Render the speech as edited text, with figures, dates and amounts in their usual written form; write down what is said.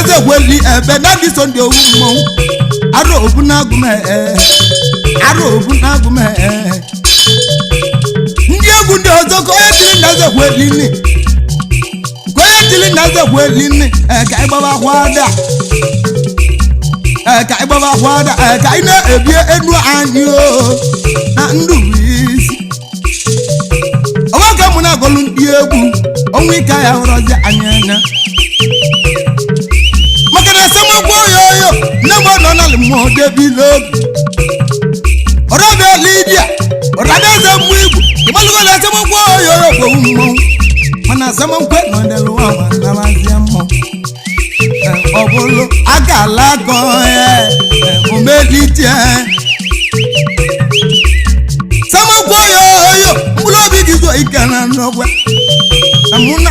naze weli ebe na di Sunday owu aro obu na agume ndị egwu ndị ọzọ ko etili naze weli ni ko etili naze weli ni ka igbaba kwada ka igbaba kwada ka ina ebie enu anyi o na ndu isi owaga mu na golu ndị egwu onwe ka ya horozi anyanya makana samagwo yoyo na mo no na mo de bi log orobe Lydia orabe za mu igwu imalugo la samagwo yoyo ko mo mana samagwo no de lo wa na mazia mo obolo agala go o medite samagwo yoyo mbulo bi gizo ikana no gwa amuna